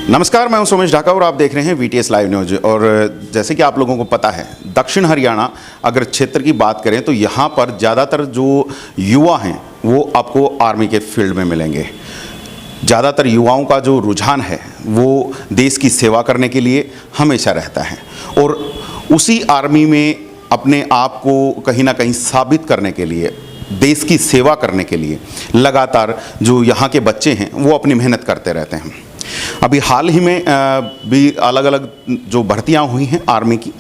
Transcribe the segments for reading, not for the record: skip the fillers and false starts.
नमस्कार, मैं हूं सोमेश ढाका और आप देख रहे हैं VTS लाइव न्यूज। और जैसे कि आप लोगों को पता है, दक्षिण हरियाणा अगर क्षेत्र की बात करें तो यहाँ पर ज़्यादातर जो युवा हैं वो आपको आर्मी के फील्ड में मिलेंगे। ज़्यादातर युवाओं का जो रुझान है वो देश की सेवा करने के लिए हमेशा रहता है और उसी आर्मी में अपने आप को कहीं ना कहीं साबित करने के लिए, देश की सेवा करने के लिए लगातार जो यहाँ के बच्चे हैं वो अपनी मेहनत करते रहते हैं। अभी हाल ही में भी अलग अलग जो भर्तियां हुई हैं आर्मी की,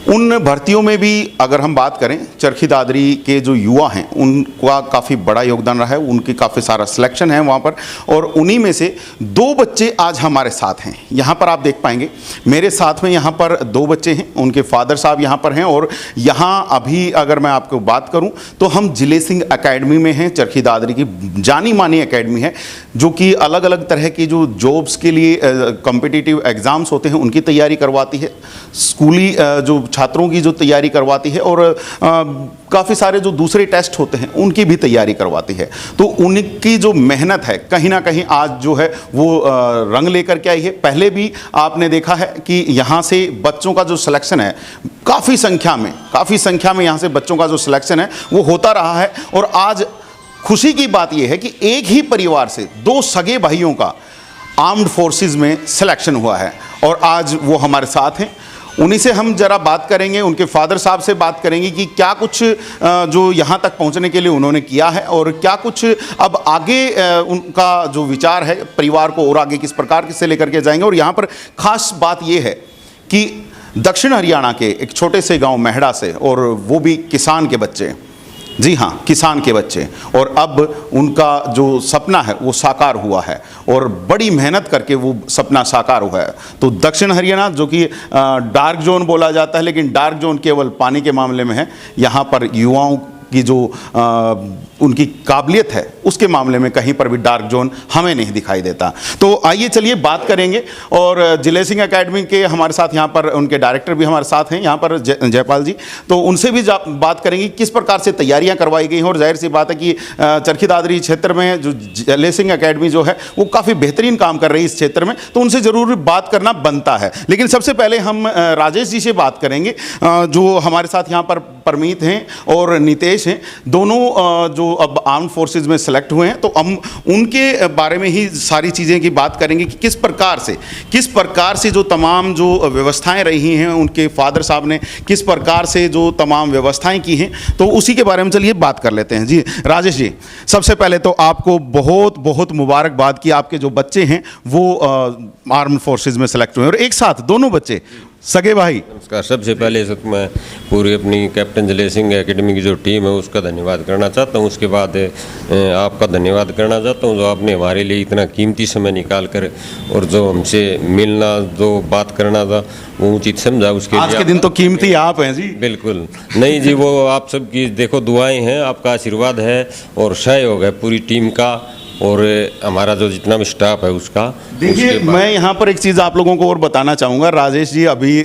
उन भर्तियों में भी अगर हम बात करें, चरखी दादरी के जो युवा हैं उनका काफ़ी बड़ा योगदान रहा है। उनकी काफ़ी सारा सिलेक्शन है वहाँ पर और उन्हीं में से 2 बच्चे आज हमारे साथ हैं। यहाँ पर आप देख पाएंगे मेरे साथ में यहाँ पर 2 बच्चे हैं, उनके फादर साहब यहाँ पर हैं। और यहाँ अभी अगर मैं आपको बात करूँ तो हम जिले सिंह एकेडमी में हैं। चरखी दादरी की जानी मानी एकेडमी है जो कि अलग अलग तरह की जो जॉब्स के लिए कॉम्पिटिटिव एग्ज़ाम्स होते हैं उनकी तैयारी करवाती है, स्कूली जो छात्रों की जो तैयारी करवाती है और काफ़ी सारे जो दूसरे टेस्ट होते हैं उनकी भी तैयारी करवाती है। तो उनकी जो मेहनत है कहीं ना कहीं आज जो है वो रंग लेकर के आई है। पहले भी आपने देखा है कि यहाँ से बच्चों का जो सिलेक्शन है काफ़ी संख्या में यहाँ से बच्चों का जो सिलेक्शन है वो होता रहा है। और आज खुशी की बात यह है कि एक ही परिवार से 2 सगे भाइयों का आर्म्ड फोर्सेस में सिलेक्शन हुआ है और आज वो हमारे साथ हैं। उन्हीं से हम जरा बात करेंगे, उनके फादर साहब से बात करेंगे कि क्या कुछ जो यहाँ तक पहुँचने के लिए उन्होंने किया है और क्या कुछ अब आगे उनका जो विचार है परिवार को और आगे किस प्रकार से लेकर के जाएंगे। और यहाँ पर ख़ास बात ये है कि दक्षिण हरियाणा के एक छोटे से गांव मेहड़ा से, और वो भी किसान के बच्चे, जी हाँ किसान के बच्चे, और अब उनका जो सपना है वो साकार हुआ है और बड़ी मेहनत करके वो सपना साकार हुआ है। तो दक्षिण हरियाणा जो कि डार्क जोन बोला जाता है, लेकिन डार्क जोन केवल पानी के मामले में है। यहाँ पर युवाओं की जो उनकी काबिलियत है उसके मामले में कहीं पर भी डार्क जोन हमें नहीं दिखाई देता। तो आइए चलिए बात करेंगे। और जिले सिंह एकेडमी के हमारे साथ यहाँ पर उनके डायरेक्टर भी हमारे साथ हैं यहाँ पर जयपाल जी, तो उनसे भी बात करेंगे किस प्रकार से तैयारियाँ करवाई गई हैं। और जाहिर सी बात है कि चरखी दादरी क्षेत्र में जो जिले सिंह एकेडमी जो है वो काफ़ी बेहतरीन काम कर रही है इस क्षेत्र में, तो उनसे ज़रूर बात करना बनता है। लेकिन सबसे पहले हम राजेश जी से बात करेंगे जो हमारे साथ यहाँ पर परमीत हैं और नितेश हैं, दोनों जो अब आर्म्ड फोर्सेस में सेलेक्ट हुए हैं। तो हम उनके बारे में ही सारी चीज़ें की बात करेंगे कि किस प्रकार से जो तमाम जो व्यवस्थाएं रही हैं, उनके फादर साहब ने किस प्रकार से जो तमाम व्यवस्थाएं की हैं, तो उसी के बारे में चलिए बात कर लेते हैं। जी राजेश जी, सबसे पहले तो आपको बहुत बहुत मुबारकबाद कि आपके जो बच्चे हैं वो आर्म्ड फोर्सेस में सेलेक्ट हुए और एक साथ दोनों बच्चे सगे भाई। नमस्कार। सबसे पहले मैं पूरी अपनी कैप्टन जिले सिंह एकेडमी की जो टीम है उसका धन्यवाद करना चाहता हूँ। उसके बाद आपका धन्यवाद करना चाहता हूँ जो आपने हमारे लिए इतना कीमती समय निकाल कर और जो हमसे मिलना, जो बात करना था वो उचित समझा, उसके आज लिए के दिन तो कीमती आप हैं जी। बिल्कुल नहीं जी, वो आप सबकी देखो दुआएं हैं, आपका आशीर्वाद है और सहयोग है पूरी टीम का और हमारा जो जितना भी स्टाफ है उसका। देखिए मैं यहाँ पर एक चीज़ आप लोगों को और बताना चाहूँगा। राजेश जी अभी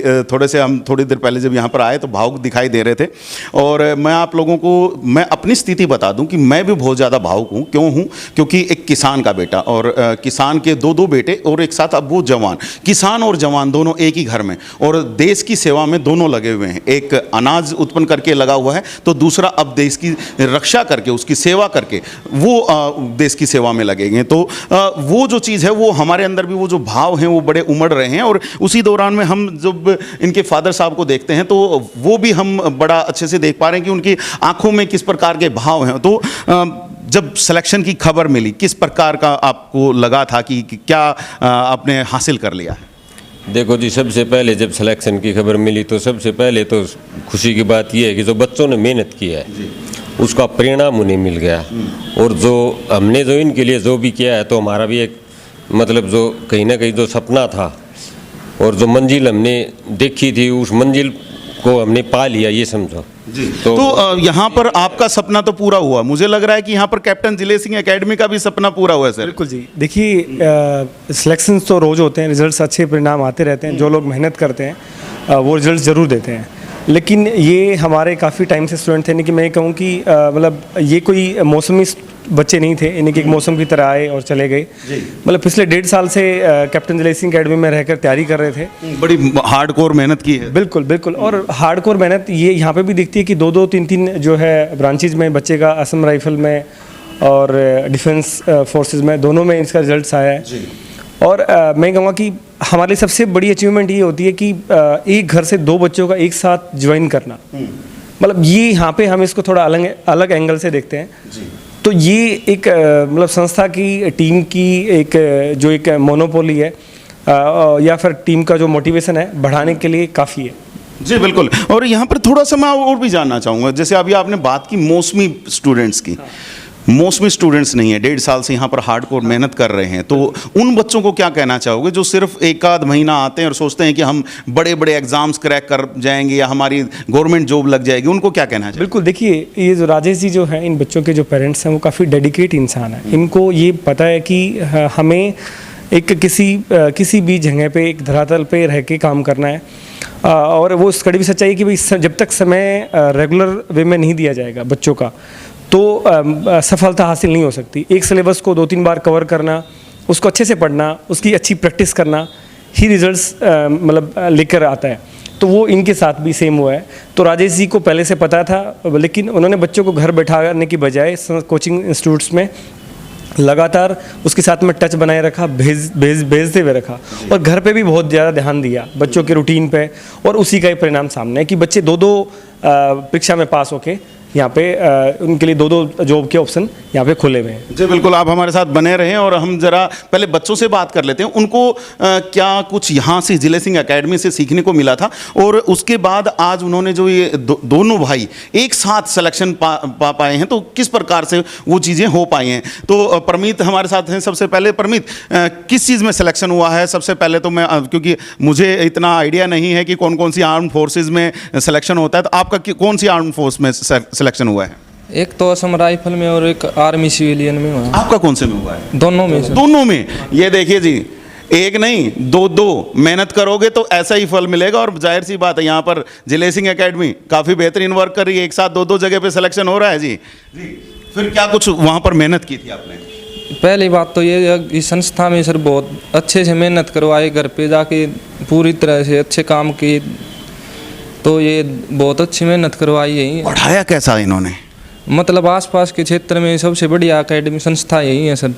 हम थोड़ी देर पहले जब यहाँ पर आए तो भावुक दिखाई दे रहे थे और मैं आप लोगों को मैं अपनी स्थिति बता दूँ कि मैं भी बहुत ज़्यादा भावुक हूँ। क्यों हूँ? क्योंकि एक किसान का बेटा और किसान के 2 बेटे और एक साथ अब वो जवान, किसान और जवान दोनों एक ही घर में और देश की सेवा में दोनों लगे हुए हैं। एक अनाज उत्पन्न करके लगा हुआ है तो दूसरा अब देश की रक्षा करके, उसकी सेवा करके वो देश की सेवा में लगेंगे। तो वो जो चीज़ है वो हमारे अंदर भी वो जो भाव हैं वो बड़े उमड़ रहे हैं। और उसी दौरान में हम जब इनके फादर साहब को देखते हैं तो वो भी हम बड़ा अच्छे से देख पा रहे हैं कि उनकी आंखों में किस प्रकार के भाव हैं। तो जब सिलेक्शन की खबर मिली किस प्रकार का आपको लगा था कि क्या आपने हासिल कर लिया है? देखो जी, सबसे पहले जब सिलेक्शन की खबर मिली तो सबसे पहले तो खुशी की बात यह है कि जो बच्चों ने मेहनत की है उसका परिणाम उन्हें मिल गया और जो हमने जो इनके लिए जो भी किया है तो हमारा भी एक मतलब जो कहीं ना कहीं जो सपना था और जो मंजिल हमने देखी थी उस मंजिल को हमने पा लिया, ये समझो जी। तो यहाँ पर आपका सपना तो पूरा हुआ, मुझे लग रहा है कि यहाँ पर कैप्टन जिले सिंह एकेडमी का भी सपना पूरा हुआ है सर। बिल्कुल जी। देखिए सिलेक्शंस तो रोज़ होते हैं, रिजल्ट्स अच्छे परिणाम आते रहते हैं, जो लोग मेहनत करते हैं वो रिजल्ट ज़रूर देते हैं। लेकिन ये हमारे काफ़ी टाइम से स्टूडेंट थे, नहीं कि मैं कहूँ कि मतलब ये कोई मौसमी बच्चे नहीं थे, इन्हीं के एक मौसम की तरह आए और चले गए। मतलब पिछले 1.5 साल से कैप्टन जलेल सिंह अकेडमी में रहकर तैयारी कर रहे थे। बड़ी हार्डकोर मेहनत की है। बिल्कुल बिल्कुल, और हार्डकोर मेहनत ये यहाँ पे भी दिखती है कि 2-2, 3-3 जो है ब्रांचेज में बच्चे का असम राइफल में और डिफेंस फोर्सेस में दोनों में इसका रिजल्ट्स आया है। और मैं कहूँगा कि हमारे लिए सबसे बड़ी अचीवमेंट ये होती है कि एक घर से 2 बच्चों का एक साथ ज्वाइन करना, मतलब ये यहाँ पे हम इसको थोड़ा अलग अलग एंगल से देखते हैं। तो ये एक मतलब संस्था की टीम की एक जो एक मोनोपोली है या फिर टीम का जो मोटिवेशन है बढ़ाने के लिए काफ़ी है। जी बिल्कुल। और यहाँ पर थोड़ा सा मैं और भी जानना चाहूँगा, जैसे अभी आपने बात की मौसमी स्टूडेंट्स की। मौसमी स्टूडेंट्स नहीं है, 1.5 साल से यहाँ पर हार्डकोर मेहनत कर रहे हैं, तो उन बच्चों को क्या कहना चाहोगे जो सिर्फ एक आध महीना आते हैं और सोचते हैं कि हम बड़े बड़े एग्जाम्स क्रैक कर जाएंगे या हमारी गवर्नमेंट जॉब लग जाएगी, उनको क्या कहना चाहिए? बिल्कुल, देखिए ये जो राजेश जी जो हैं, इन बच्चों के जो पेरेंट्स हैं वो काफ़ी डेडिकेट इंसान हैं। इनको ये पता है कि हमें एक किसी भी जगह पे एक धरातल पे रह के काम करना है, और वो कड़ी भी सच्चाई है कि भाई जब तक समय रेगुलर वे में नहीं दिया जाएगा बच्चों का, तो सफलता हासिल नहीं हो सकती। एक सिलेबस को 2-3 बार कवर करना, उसको अच्छे से पढ़ना, उसकी अच्छी प्रैक्टिस करना ही रिजल्ट्स मतलब लेकर आता है। तो वो इनके साथ भी सेम हुआ है। तो राजेश जी को पहले से पता था, लेकिन उन्होंने बच्चों को घर बैठाने की बजाय कोचिंग इंस्टीट्यूट्स में लगातार उसके साथ में टच बनाए रखा, भेजते हुए रखा, और घर पे भी बहुत ज़्यादा ध्यान दिया बच्चों के रूटीन पे, और उसी का ही परिणाम सामने है कि बच्चे 2-2 परीक्षा में पास होके यहाँ पे उनके लिए 2-2 जॉब के ऑप्शन यहाँ पे खुले हुए हैं। जी बिल्कुल, आप हमारे साथ बने रहें और हम जरा पहले बच्चों से बात कर लेते हैं, उनको क्या कुछ यहाँ से जलेल सिंह एकेडमी से सीखने को मिला था, और उसके बाद आज उन्होंने जो ये दोनों भाई एक साथ सिलेक्शन पा पाए हैं, तो किस प्रकार से वो चीज़ें हो पाई हैं। तो परमीत हमारे साथ हैं। सबसे पहले परमीत, किस चीज़ में सिलेक्शन हुआ है? सबसे पहले तो मैं, क्योंकि मुझे इतना आइडिया नहीं है कि कौन कौन सी आर्म फोर्सेज में सिलेक्शन होता है, तो आपका कौन सी आर्म फोर्स में सिलेक्शन हुआ है? एक तो असम राइफल में और एक आर्मी सिविलियन में हुआ। आपका कौन से में हुआ है? दोनों में से। दोनों में। ये देखिए जी, एक नहीं 2 मेहनत करोगे तो ऐसा ही फल मिलेगा। और जाहिर सी बात है, यहाँ पर जलेल सिंह एकेडमी काफ़ी बेहतरीन वर्क कर रही है, एक साथ 2 जगह पे सिलेक्शन हो रहा है जी। फिर क्या कुछ वहाँ पर मेहनत की थी आपने? पहली बात तो ये इस संस्था में सर बहुत अच्छे से मेहनत करवाए, घर पे जाके पूरी तरह से अच्छे काम किए, तो ये बहुत अच्छी मेहनत करवाई है। पढ़ाया कैसा इन्होंने? मतलब आसपास के क्षेत्र में सबसे बढ़िया एकेडमी संस्था यही है सर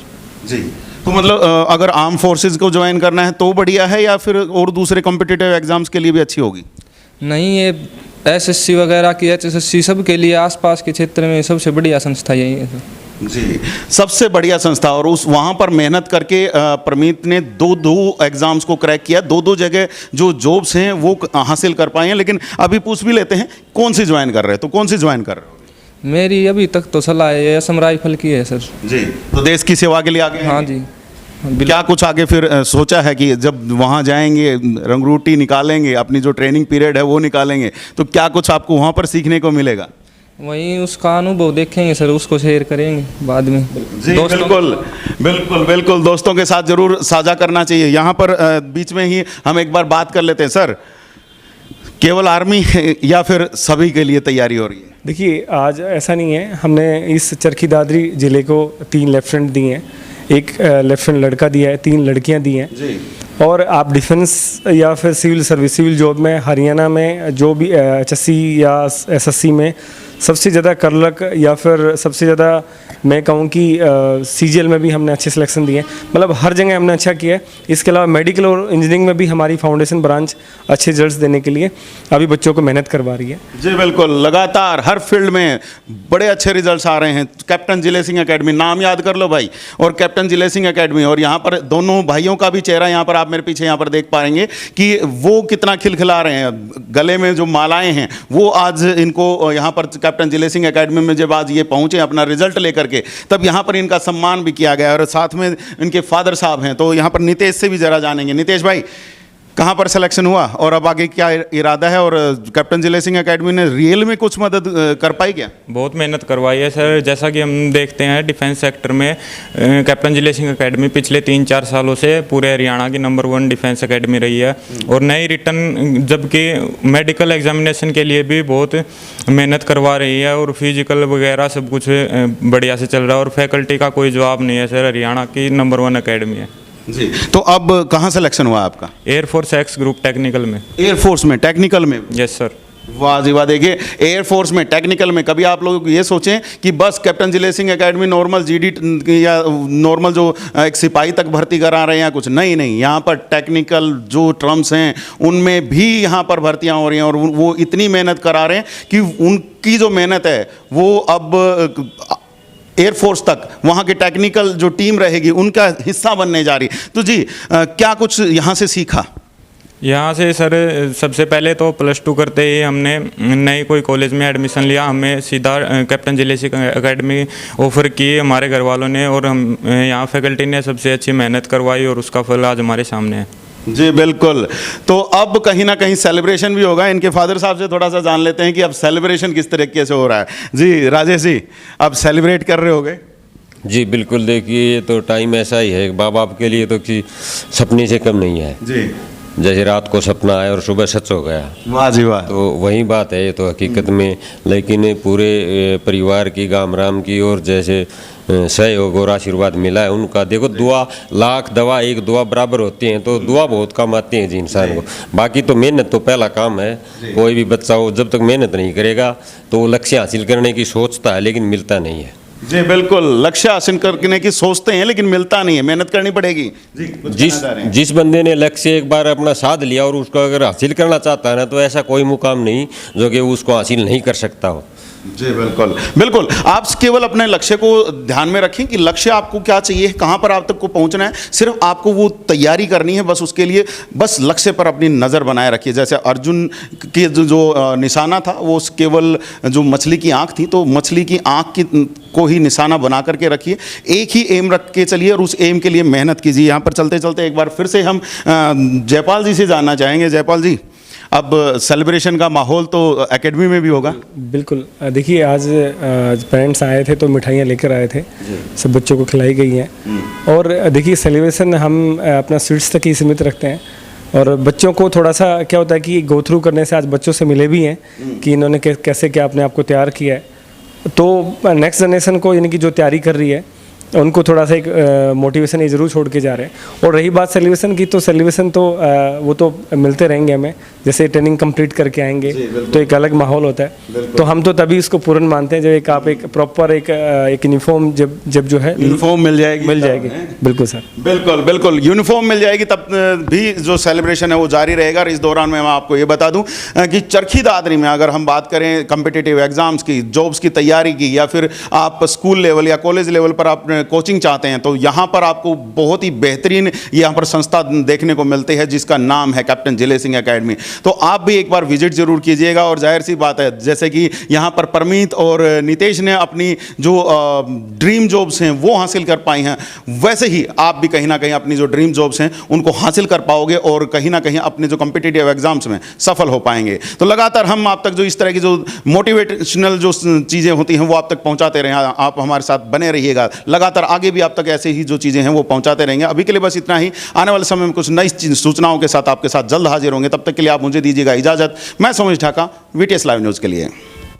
जी। तो मतलब अगर आर्म फोर्सेज को ज्वाइन करना है तो बढ़िया है, या फिर और दूसरे कॉम्पिटिटिव एग्जाम्स के लिए भी अच्छी होगी? नहीं, ये एसएससी वगैरह की, एचएसएससी सब के लिए आसपास के क्षेत्र में सबसे बढ़िया संस्था यही है सर। जी, सबसे बढ़िया संस्था। और उस वहाँ पर मेहनत करके परमीत ने 2 एग्जाम्स को क्रैक किया, 2 जगह जो जॉब्स हैं वो हासिल कर पाए हैं। लेकिन अभी पूछ भी लेते हैं कौन सी ज्वाइन कर रहे हैं, तो कौन सी ज्वाइन कर रहे हो? मेरी अभी तक तो सलाह है असम राइफल की है सर। जी, तो देश की सेवा के लिए आगे हैं? हाँ जी। क्या कुछ आगे फिर सोचा है कि जब वहाँ जाएंगे, रंगरूटी निकालेंगे, अपनी जो ट्रेनिंग पीरियड है वो निकालेंगे, तो क्या कुछ आपको वहाँ पर सीखने को मिलेगा? वहीं उसका अनुभव देखेंगे सर, उसको शेयर करेंगे बाद में। जी बिल्कुल बिल्कुल बिल्कुल, दोस्तों के साथ ज़रूर साझा करना चाहिए। यहाँ पर बीच में ही हम एक बार बात कर लेते हैं। सर, केवल आर्मी या फिर सभी के लिए तैयारी हो रही है? देखिए, आज ऐसा नहीं है, हमने इस चरखी दादरी ज़िले को 3 लेफ्टिनेंट दिए हैं, एक लेफ्टिनेंट लड़का दिया है, 3 लड़कियां दी हैं जी। और आप डिफेंस या फिर सिविल सर्विस, सिविल जॉब में हरियाणा में जो भी HSC या SSC में सबसे ज़्यादा करलक, या फिर सबसे ज़्यादा मैं कहूँ कि CGL में भी हमने अच्छे सिलेक्शन दिए हैं। मतलब हर जगह हमने अच्छा किया है। इसके अलावा मेडिकल और इंजीनियरिंग में भी हमारी फाउंडेशन ब्रांच अच्छे रिजल्ट्स देने के लिए अभी बच्चों को मेहनत करवा रही है। जी बिल्कुल, लगातार हर फील्ड में बड़े अच्छे रिजल्ट्स आ रहे हैं। कैप्टन जलेल सिंह एकेडमी, नाम याद कर लो भाई, और कैप्टन जलेल सिंह एकेडमी। और यहाँ पर दोनों भाइयों का भी चेहरा यहाँ पर आप मेरे पीछे यहाँ पर देख पाएंगे कि वो कितना खिलखिला रहे हैं। गले में जो मालाएं हैं वो आज इनको यहाँ पर कैप्टन जलेल सिंह एकेडमी में जब आज ये पहुँचे अपना रिजल्ट लेकर के, तब यहाँ पर इनका सम्मान भी किया गया। और साथ में इनके फादर साहब हैं, तो यहाँ पर नितेश से भी जरा जानेंगे। नितेश भाई, कहाँ पर सिलेक्शन हुआ और अब आगे क्या इरादा है, और कैप्टन जिले सिंह एकेडमी ने रियल में कुछ मदद कर पाई क्या? बहुत मेहनत करवाई है सर। जैसा कि हम देखते हैं डिफेंस सेक्टर में कैप्टन जिले सिंह एकेडमी पिछले 3-4 सालों से पूरे हरियाणा की नंबर 1 डिफेंस एकेडमी रही है, और नई रिटर्न जबकि मेडिकल एग्जामिनेशन के लिए भी बहुत मेहनत करवा रही है, और फिजिकल वगैरह सब कुछ बढ़िया से चल रहा है, और फैकल्टी का कोई जवाब नहीं है सर। हरियाणा की नंबर 1 एकेडमी है जी। तो अब कहाँ सिलेक्शन हुआ आपका? एयरफोर्स एक्स ग्रुप टेक्निकल में। एयरफोर्स में टेक्निकल में? Yes sir. वाह जी वाह। देखिए एयरफोर्स में टेक्निकल में, कभी आप लोग ये सोचें कि बस कैप्टन जिले सिंह एकेडमी नॉर्मल जीडी या नॉर्मल जो एक सिपाही तक भर्ती करा रहे हैं या कुछ, नहीं नहीं, यहाँ पर टेक्निकल जो टर्म्स हैं उनमें भी यहाँ पर भर्तियाँ हो रही हैं, और वो इतनी मेहनत करा रहे हैं कि उनकी जो मेहनत है वो अब एयरफोर्स तक वहाँ की टेक्निकल जो टीम रहेगी उनका हिस्सा बनने जा रही। तो जी क्या कुछ यहाँ से सीखा? यहाँ से सर सबसे पहले तो +2 करते ही हमने नई कोई कॉलेज में एडमिशन लिया। हमें सीधा कैप्टन जिले सिंह एकेडमी ऑफ़र की हमारे घर वालों ने, और हम यहाँ फैकल्टी ने सबसे अच्छी मेहनत करवाई, और उसका फल आज हमारे सामने है। जी बिल्कुल। तो अब कहीं ना कहीं सेलिब्रेशन भी होगा। इनके फादर साहब से थोड़ा सा जान लेते हैं कि अब सेलिब्रेशन किस तरीके से हो रहा है। जी राजेश जी, अब सेलिब्रेट कर रहे होगे? जी बिल्कुल। देखिए ये तो टाइम ऐसा ही है, माँ बाप के लिए तो किसी सपने से कम नहीं है जी। जैसे रात को सपना आया और सुबह सच हो गया। वाह जी वाह। तो वही बात है ये तो हकीकत में। लेकिन पूरे परिवार की, गाम राम की, और जैसे सहयोग और आशीर्वाद मिला है उनका, देखो दुआ लाख दवा एक दुआ बराबर होती हैं, तो दुआ बहुत कम आती है जी इंसान को। बाकी तो मेहनत तो पहला काम है। कोई भी बच्चा हो जब तक मेहनत नहीं करेगा तो वो लक्ष्य हासिल करने की सोचता है लेकिन मिलता नहीं है। जी बिल्कुल, लक्ष्य हासिल करने की सोचते हैं लेकिन मिलता नहीं है, मेहनत करनी पड़ेगी। जी कुछ कहना चाह रहे हैं? जिस बंदे ने लक्ष्य एक बार अपना साध लिया और उसको अगर हासिल करना चाहता है ना, तो ऐसा कोई मुकाम नहीं जो कि उसको हासिल नहीं कर सकता हो। जी बिल्कुल बिल्कुल। आप केवल अपने लक्ष्य को ध्यान में रखें कि लक्ष्य आपको क्या चाहिए, कहाँ पर आप तक को पहुँचना है, सिर्फ आपको वो तैयारी करनी है, बस उसके लिए बस लक्ष्य पर अपनी नज़र बनाए रखिए। जैसे अर्जुन के जो निशाना था वो केवल जो मछली की आँख थी, तो मछली की आँख की को ही निशाना बना करके रखिए, एक ही एम रख के चलिए और उस एम के लिए मेहनत कीजिए। यहाँ पर चलते चलते एक बार फिर से हम जयपाल जी से जानना चाहेंगे। जयपाल जी, अब सेलिब्रेशन का माहौल तो एकेडमी में भी होगा? बिल्कुल। देखिए आज पेरेंट्स आए थे तो मिठाइयाँ लेकर आए थे, सब बच्चों को खिलाई गई हैं। और देखिए सेलिब्रेशन हम अपना स्वीट्स तक ही सीमित रखते हैं, और बच्चों को थोड़ा सा क्या होता है कि गो थ्रू करने से आज बच्चों से मिले भी हैं कि इन्होंने कैसे क्या अपने आप को तैयार किया है। तो नेक्स्ट जनरेशन को यानी कि जो तैयारी कर रही है उनको थोड़ा सा एक मोटिवेशन ये ज़रूर छोड़ के जा रहे हैं। और रही बात सेलिब्रेशन की, तो सेलिब्रेशन तो वो तो मिलते रहेंगे हमें, जैसे ट्रेनिंग कंप्लीट करके आएंगे तो एक अलग माहौल होता है। तो हम तो तभी इसको पूर्ण मानते हैं जब एक आप एक प्रॉपर एक यूनिफॉर्म जब जो है यूनिफॉर्म मिल जाएगी। बिल्कुल सर, बिल्कुल बिल्कुल। यूनिफॉर्म मिल जाएगी तब भी जो सेलिब्रेशन है वो जारी रहेगा। और इस दौरान में मैं आपको ये बता दूं कि चरखी दादरी में अगर हम बात करें कम्पिटिटिव एग्जाम्स की, जॉब्स की तैयारी की, या फिर आप स्कूल लेवल या कॉलेज लेवल पर आप कोचिंग चाहते हैं, तो यहाँ पर आपको बहुत ही बेहतरीन यहाँ पर संस्था देखने को मिलती है जिसका नाम है कैप्टन जिले सिंह एकेडमी। तो आप भी एक बार विजिट जरूर कीजिएगा। और जाहिर सी बात है, जैसे कि यहाँ पर परमीत और नितेश ने अपनी जो ड्रीम जॉब्स हैं वो हासिल कर पाई हैं, वैसे ही आप भी कहीं ना कहीं अपनी जो ड्रीम जॉब्स हैं उनको हासिल कर पाओगे और कहीं ना कहीं अपने जो कम्पिटिटिव एग्जाम्स में सफल हो पाएंगे। तो लगातार हम आप तक जो इस तरह की जो मोटिवेशनल जो चीज़ें होती हैं वो आप तक पहुँचाते रहें। आप हमारे साथ बने रहिएगा, लगातार आगे भी आप तक ऐसे ही जो चीज़ें हैं वो पहुँचाते रहेंगे। अभी के लिए बस इतना ही। आने वाले समय में कुछ नई सूचनाओं के साथ आपके साथ जल्द हाजिर होंगे। तब तक के लिए आप मुझे दीजिएगा इजाज़त। मैं Somesh Dhaka, VTS live news के लिए।